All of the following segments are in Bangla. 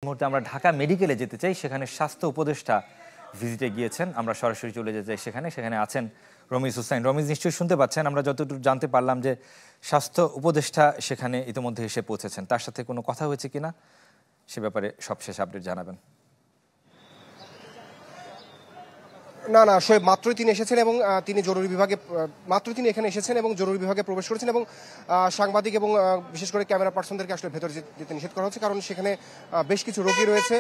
মুহূর্তে আমরা ঢাকা মেডিকেলে যেতে চাই, সেখানে স্বাস্থ্য উপদেষ্টা ভিজিটে গিয়েছেন। আমরা সরাসরি চলে যেতে চাই সেখানে আছেন রমিজ হুসাইন। রমিজ, নিশ্চয়ই শুনতে পাচ্ছেন। আমরা যতটুকু জানতে পারলাম যে স্বাস্থ্য উপদেষ্টা সেখানে ইতিমধ্যে এসে পৌঁছেছেন, তার সাথে কোনো কথা হয়েছে কিনা সে ব্যাপারে সবশেষ আপডেট জানাবেন। না, শোয়েব মাত্রই তিনি এসেছেন এবং তিনি জরুরি বিভাগে তিনি এখানে এসেছেন এবং জরুরি বিভাগে প্রবেশ করেছেন এবং সাংবাদিক এবং বিশেষ করে ক্যামেরা পার্সনদেরকে আসলে ভেতরে যেতে নিষেধ করা হচ্ছে, কারণ সেখানে বেশ কিছু রোগী রয়েছে,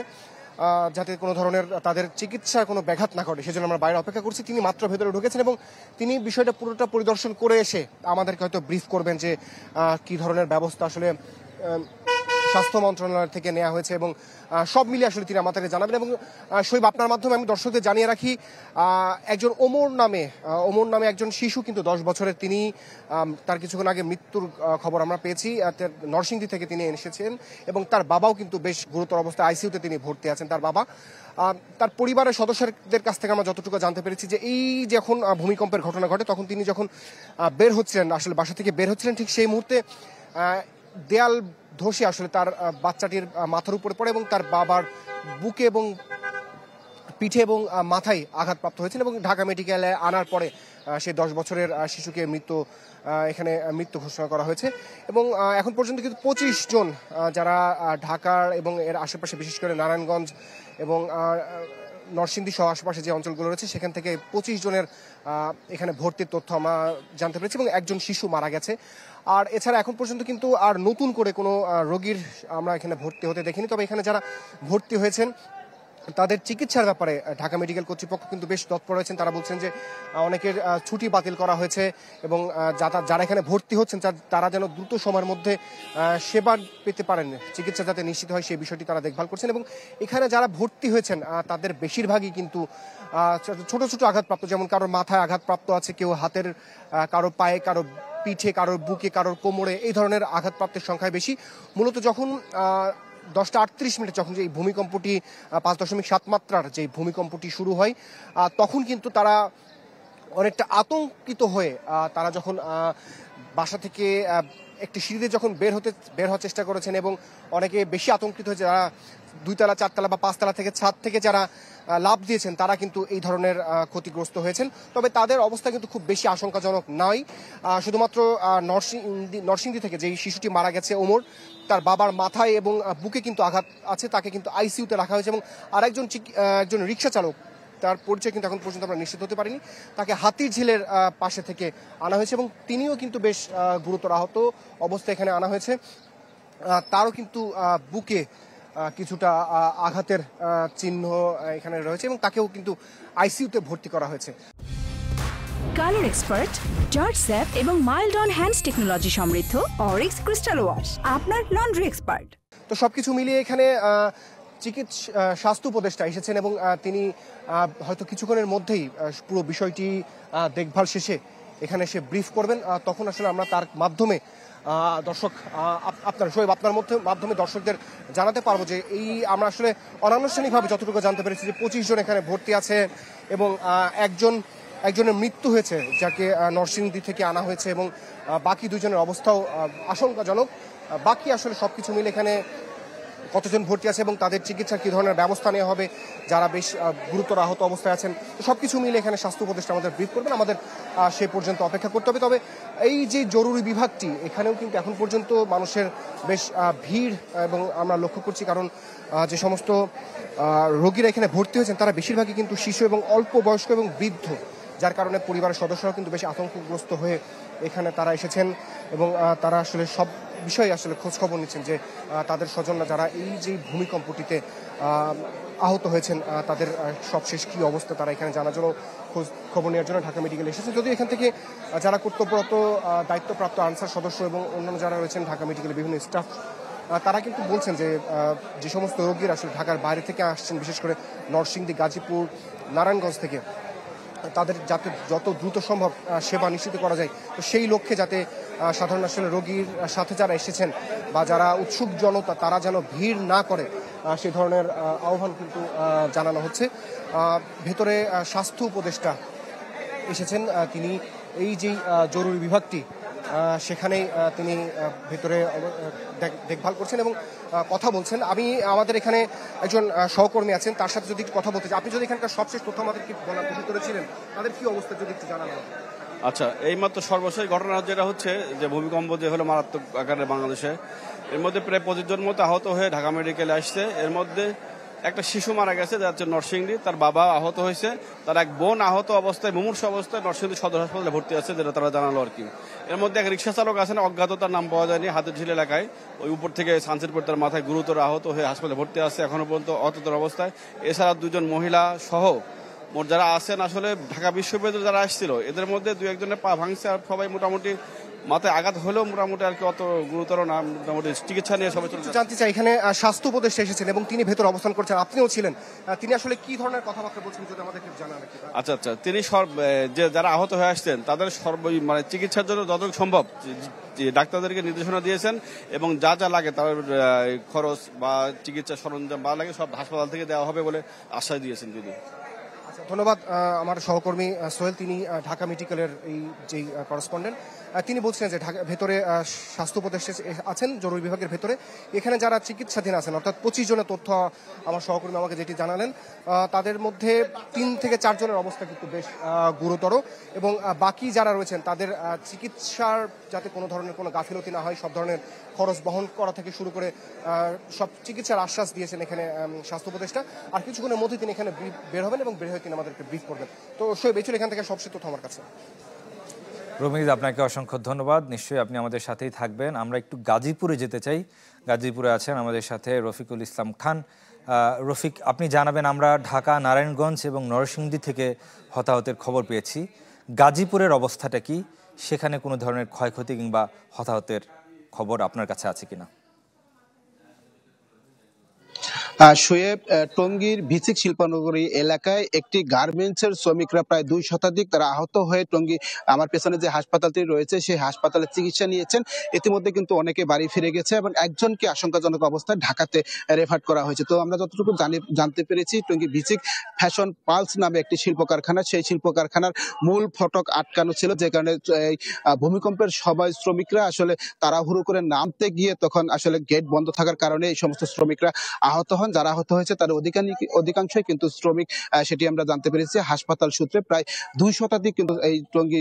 যাতে কোনো ধরনের তাদের চিকিৎসার কোনো ব্যাঘাত না ঘটে, সেজন্য আমরা বাইরে অপেক্ষা করছি। তিনি মাত্র ভেতরে ঢুকেছেন এবং তিনি বিষয়টা পুরোটা পরিদর্শন করে এসে আমাদেরকে হয়তো ব্রিফ করবেন যে কী ধরনের ব্যবস্থা আসলে স্বাস্থ্য মন্ত্রণালয় থেকে নেওয়া হয়েছে এবং সব মিলিয়ে আসলে তিনি আমাদেরকে জানাবেন। এবং শোয়েব, আপনার মাধ্যমে আমি দর্শকদের জানিয়ে রাখি, একজন ওমর নামে একজন শিশু, কিন্তু 10 বছরের, তিনি তার কিছুক্ষণ আগে মৃত্যুর খবর আমরা পেয়েছি। নরসিংদী থেকে তিনি এসেছেন এবং তার বাবাও কিন্তু বেশ গুরুতর অবস্থায় আইসিইউতে তিনি ভর্তি আছেন। তার বাবা, তার পরিবারের সদস্যদের কাছ থেকে আমরা যতটুকু জানতে পেরেছি যে এই যখন ভূমিকম্পের ঘটনা ঘটে তখন তিনি যখন বের হচ্ছিলেন, আসলে বাসা থেকে বের হচ্ছিলেন, ঠিক সেই মুহূর্তে দেয়াল ধসে আসলে তার বাচ্চাটির মাথার উপরে পড়ে এবং তার বাবার বুকে এবং পিঠে এবং মাথায় আঘাতপ্রাপ্ত হয়েছেন এবং ঢাকা মেডিকেলে আনার পরে সেই 10 বছরের শিশুকে এখানে মৃত্যু ঘোষণা করা হয়েছে। এবং এখন পর্যন্ত কিন্তু 25 জন যারা ঢাকার এবং এর আশেপাশে, বিশেষ করে নারায়ণগঞ্জ এবং নরসিংদী সহ আশেপাশে যে অঞ্চলগুলো রয়েছে সেখান থেকে 25 জনের এখানে ভর্তির তথ্য আমরা জানতে পেরেছি এবং একজন শিশু মারা গেছে। আর এছাড়া এখন পর্যন্ত কিন্তু আর নতুন করে কোনো রোগীর আমরা এখানে ভর্তি হতে দেখিনি। তবে এখানে যারা ভর্তি হয়েছেন তাদের চিকিৎসার ব্যাপারে ঢাকা মেডিকেল কর্তৃপক্ষ কিন্তু বেশ তৎপর রয়েছেন। তারা বলছেন যে অনেকের ছুটি বাতিল করা হয়েছে এবং যারা এখানে ভর্তি হচ্ছেন তারা যেন দ্রুত সময়ের মধ্যে সেবা পেতে পারেন, চিকিৎসা যাতে নিশ্চিত হয় সেই বিষয়টি তারা দেখভাল করছেন। এবং এখানে যারা ভর্তি হয়েছেন তাদের বেশিরভাগই কিন্তু ছোট ছোট আঘাতপ্রাপ্ত, যেমন কারোর মাথায় আঘাতপ্রাপ্ত আছে, কেউ হাতের, কারো পায়ে, কারো পিঠে, কারোর বুকে, কারোর কোমরে, এই ধরনের আঘাতপ্রাপ্তের সংখ্যায় বেশি। মূলত যখন 10:38 যখন যে ভূমিকম্পটি 5.7 মাত্রার যে ভূমিকম্পটি শুরু হয়, তখন কিন্তু তারা অনেকটা আতঙ্কিত হয়ে তারা যখন বাসা থেকে একটি সিঁড়িতে যখন বের হওয়ার চেষ্টা করেছেন এবং অনেকে বেশি আতঙ্কিত হয়েছে, যারা 2 তলা, 4 তলা বা 5 তলা থেকে ছাদ থেকে যারা লাফ দিয়েছেন তারা কিন্তু এই ধরনের ক্ষতিগ্রস্ত হয়েছেন। তবে তাদের অবস্থা কিন্তু খুব বেশি আশঙ্কাজনক নয়। শুধুমাত্র নরসিংদী থেকে যেই শিশুটি মারা গেছে ওমর, তার বাবার মাথায় এবং বুকে কিন্তু আঘাত আছে, তাকে কিন্তু আইসিইউতে রাখা হয়েছে এবং একজন রিক্সা চালক, তার পরিচয় কিন্তু এখন পর্যন্ত আমরা নিশ্চিত হতে পারিনি, তাকে হাতিরঝিলের পাশে থেকে আনা হয়েছে এবং তিনিও কিন্তু বেশ গুরুতর আহত অবস্থায় এখানে আনা হয়েছে। তারও কিন্তু বুকে কিছুটা আঘাতের চিহ্ন এখানে রয়েছে এবং তাকেও কিন্তু আইসিইউতে ভর্তি করা হয়েছে। কালার এক্সপার্ট, জর্জ স্যাপ এবং মাইল্ড অন হ্যান্ডস টেকনোলজি সমৃদ্ধ অরিক্স ক্রিস্টাল ওয়াশ আপনার লন্ড্রি এক্সপার্ট। তো সবকিছু মিলিয়ে এখানে স্বাস্থ্য উপদেষ্টা এসেছেন এবং তিনি হয়তো কিছুক্ষণের মধ্যেই পুরো বিষয়টি দেখভাল শেষে এখানে এসে ব্রিফ করবেন। তখন আসলে আমরা তার মাধ্যমে আপনার মাধ্যমে দর্শকদের জানাতে পারবো যে আমরা আসলে অনানুষ্ঠানিকভাবে যতটুকু জানতে পেরেছি যে 25 জন এখানে ভর্তি আছে এবং একজনের মৃত্যু হয়েছে, যাকে নরসিংদী থেকে আনা হয়েছে এবং বাকি 2 জনের অবস্থাও আশঙ্কাজনক। বাকি আসলে সবকিছু মিলে এখানে কতজন ভর্তি আছে এবং তাদের চিকিৎসার কী ধরনের ব্যবস্থা নেওয়া হবে, যারা বেশ গুরুতর আহত অবস্থায় আছেন, সবকিছু মিলে এখানে স্বাস্থ্য উপদেষ্টা আমাদের ব্রিফ করবেন। আমাদের সে পর্যন্ত অপেক্ষা করতে হবে। তবে এই যে জরুরি বিভাগটি, এখানেও কিন্তু এখন পর্যন্ত মানুষের বেশ ভিড় এবং আমরা লক্ষ্য করছি, কারণ যে সমস্ত রোগীরা এখানে ভর্তি হয়েছেন তারা বেশিরভাগই কিন্তু শিশু এবং অল্প বয়স্ক এবং বৃদ্ধ, যার কারণে পরিবারের সদস্যরাও কিন্তু বেশ আতঙ্কগ্রস্ত হয়ে এখানে তারা এসেছেন এবং তারা আসলে সব বিষয়ে আসলে খোঁজখবর নিচ্ছেন যে তাদের স্বজনরা যারা এই যে ভূমিকম্পটিতে আহত হয়েছেন তাদের সবশেষ কী অবস্থা, তারা এখানে জানার জন্য খোঁজ খবর নেওয়ার জন্য ঢাকা মেডিকেলে এসেছেন। যদিও এখান থেকে যারা কর্তব্যরত দায়িত্বপ্রাপ্ত আনসার সদস্য এবং অন্যান্য যারা রয়েছেন ঢাকা মেডিকেলের বিভিন্ন স্টাফ, তারা কিন্তু বলছেন যে সমস্ত রোগীরা আসলে ঢাকার বাইরে থেকে আসছেন, বিশেষ করে নরসিংদী, গাজীপুর, নারায়ণগঞ্জ থেকে, তাদের যাতে যত দ্রুত সম্ভব সেবা নিশ্চিত করা যায়, তো সেই লক্ষ্যে যাতে সাধারণ আসলে রোগীর সাথে যারা এসেছেন বা যারা উৎসুক জনতা তারা যেন ভিড় না করে, সে ধরনের আহ্বান কিন্তু জানানো হচ্ছে। ভেতরে স্বাস্থ্য উপদেষ্টা এসেছেন, তিনি এই যে জরুরি বিভাগটি সেখানেই তিনি ভেতরে দেখভাল করছেন এবং কথা বলছেন। আমি আমাদের এখানে একজন সহকর্মী আছেন, তার সাথে যদি একটু কথা বলতে চাই। আপনি যদি এখানকার সবশেষ তথ্য আমাদেরকে বলার কোশিশ করেছিলেন, তাদের কি অবস্থা যদি একটু জানানো হয়। আচ্ছা, এইমাত্র সর্বশেষ ঘটনা যেটা হচ্ছে যে ভূমিকম্প যে হলো মারাত্মক আকারে বাংলাদেশে, এর মধ্যে প্রায় 25 জন মতো আহত হয়ে ঢাকা মেডিকেলে আসছে। এর মধ্যে একটা শিশু মারা গেছে, যার হচ্ছে নরসিংদী, তার বাবা আহত হয়েছে, তার এক বোন আহত অবস্থায় মুমূর্ষু অবস্থায় নরসিংদী সদর হাসপাতালে ভর্তি আছে, যেটা তারা জানালো আর কি। এর মধ্যে এক রিক্সা চালক আছেন, অজ্ঞাত, তার নাম পাওয়া যায়নি, হাতিরঝিল এলাকায় ওই উপর থেকে সানসেটপুর, তার মাথায় গুরুতর আহত হয়ে হাসপাতালে ভর্তি আছে এখনো পর্যন্ত অততর অবস্থায়। এছাড়া 2 জন মহিলা সহ মোট যারা আছেন আসলে ঢাকা বিশ্ববিদ্যালয়ে যারা আসছিল, এদের মধ্যে 2-1 জনের পা ভাঙছে, আর সবাই মোটামুটি মাথায় আঘাত হলেও মোটামুটি আর কি অত গুরুতর না, মোটামুটি চিকিৎসা নিয়ে সবাই চলছে। জানতে চাই, এখানে স্বাস্থ্য উপদেষ্টা এসেছেন এবং তিনি ভেতর অবস্থান করছেন, আপনিও ছিলেন, তিনি আসলে কি ধরনের কথাবার্তা বলছেন যদি আমাদেরকে জানান। আচ্ছা, তিনি যে যারা আহত হয়ে আসছেন তাদের মানে চিকিৎসার জন্য যতটুকু সম্ভব ডাক্তারদেরকে নির্দেশনা দিয়েছেন এবং যা যা লাগে তার খরচ বা চিকিৎসা সরঞ্জাম বা লাগে সব হাসপাতাল থেকে দেওয়া হবে বলে আশ্বাস দিয়েছেন তিনি। ধন্যবাদ। আমার সহকর্মী সোহেল, তিনি ঢাকা মেডিকেলের এই যে করেসপন্ডেন্ট, তিনি বলছেন যে ঢাকা ভেতরে স্বাস্থ্য উপদেষ্টা আছেন জরুরি বিভাগের ভেতরে। এখানে যারা চিকিৎসাধীন আছেন, অর্থাৎ 25 জনের তথ্য আমার সহকর্মী আমাকে যেটি জানালেন, তাদের মধ্যে 3 থেকে 4 জনের অবস্থা কিন্তু বেশ গুরুতর এবং বাকি যারা রয়েছেন তাদের চিকিৎসার যাতে কোনো ধরনের কোনো গাফিলতি না হয়, সব ধরনের খরচ বহন করা থেকে শুরু করে সব চিকিৎসার আশ্বাস দিয়েছেন এখানে স্বাস্থ্য উপদেষ্টা। আর কিছুক্ষণের মধ্যে তিনি এখানে বের হবেন এবং বের হয়ে তিনি আমাদেরকে ব্রিফ করবেন। তো শোয়েব, এই ছিল এখান থেকে সবশেষ তথ্য আমার কাছে। রমিজ, আপনাকে অসংখ্য ধন্যবাদ। নিশ্চয়ই আপনি আমাদের সাথেই থাকবেন। আমরা একটু গাজীপুরে যেতে চাই। গাজীপুরে আছেন আমাদের সাথে রফিকুল ইসলাম খান। রফিক, আপনি জানাবেন, আমরা ঢাকা, নারায়ণগঞ্জ এবং নরসিংদী থেকে হতাহতের খবর পেয়েছি। গাজীপুরের অবস্থাটা কি? সেখানে কোনো ধরনের ক্ষয়ক্ষতি কিংবা হতাহতের খবর আপনার কাছে আছে কিনা? শোয়েব, টঙ্গীর ভিসিক শিল্পনগরী এলাকায় একটি গার্মেন্টসের শ্রমিকরা প্রায় 2 শতাধিক তারা আহত হয়ে টঙ্গী আমার পেছনে যে হাসপাতালটি রয়েছে সেই হাসপাতালে চিকিৎসা নিয়েছেন। ইতিমধ্যে কিন্তু অনেকে বাড়ি ফিরে গেছে এবং একজনকে আশঙ্কাজনক অবস্থায় ঢাকাতে রেফার করা হয়েছে। তো আমরা যতটুকু জানতে পেরেছি, টঙ্গী ভিসিক ফ্যাশন পালস নামে একটি শিল্প কারখানা, সেই শিল্প কারখানার মূল ফটক আটকানো ছিল, যে কারণে এই ভূমিকম্পের সবাই শ্রমিকরা আসলে তাড়াহুড়ো করে নামতে গিয়ে তখন আসলে গেট বন্ধ থাকার কারণে এই সমস্ত শ্রমিকরা আহত হন। যারা আহত হয়েছে তার অধিকাংশই কিন্তু শ্রমিক, সেটি আমরা জানতে পেরেছি হাসপাতাল সূত্রে। প্রায় 2 শতাধিক কিন্তু এই টঙ্গী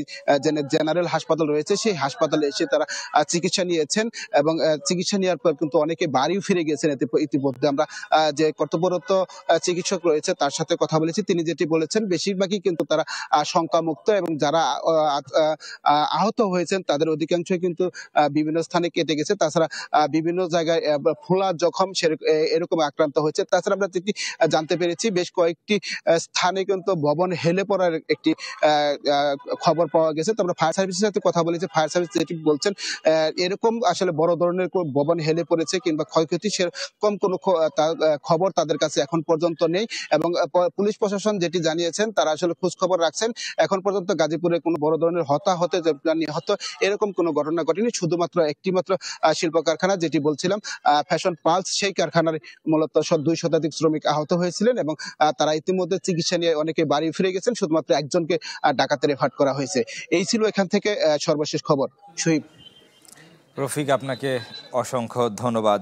জেনারেল হাসপাতাল রয়েছে, সেই হাসপাতালে এসে তারা চিকিৎসা নিয়েছেন এবং চিকিৎসা নেওয়ার পর কিন্তু অনেকে বাড়িও ফিরে গেছেন। ইতিমধ্যে আমরা যে কর্তব্যরত চিকিৎসক রয়েছে তার সাথে কথা বলেছি, তিনি যেটি বলেছেন বেশিরভাগই কিন্তু তারা শঙ্কামুক্ত এবং যারা আহত হয়েছেন তাদের অধিকাংশই কিন্তু বিভিন্ন স্থানে কেটে গেছে। তাছাড়া বিভিন্ন জায়গায় ফোলা জখম এরকম আক্রান্ত হয়েছে। তাছাড়া আমরা যেটি জানতে পেরেছি, বেশ কয়েকটি স্থানে কিন্তু ভবন হেলে পড়ার একটি খবর পাওয়া গেছে। তো আমরা ফায়ার সার্ভিসের সাথে কথা বলেছি, ফায়ার সার্ভিস যেটি বলছেন এরকম আসলে বড় ধরনের ভবন হেলে পড়েছে কিংবা ক্ষয়ক্ষতি সেরকম কোনো খবর তাদের কাছে এখন পর্যন্ত নেই এবং পুলিশ প্রশাসন যেটি জানিয়েছেন তারা আসলে খোঁজ খবর রাখছেন। এখন পর্যন্ত গাজীপুরে কোনো বড় ধরনের হতাহতে নিহত এরকম কোনো ঘটনা ঘটেনি। শুধুমাত্র একটি মাত্র শিল্প কারখানা, যেটি বলছিলাম ফ্যাশন পালস, সেই কারখানার মূলত 2 শতাধিক শ্রমিক আহত হয়েছিলেন এবং তারা ইতিমধ্যে চিকিৎসা নিয়ে অনেকে বাড়ি ফিরে গেছেন। শুধুমাত্র একজনকে ঢাকাতে রেফার করা হয়েছে। এই ছিল এখান থেকে সর্বশেষ খবর। শহীদ। রফিক, আপনাকে অসংখ্য ধন্যবাদ।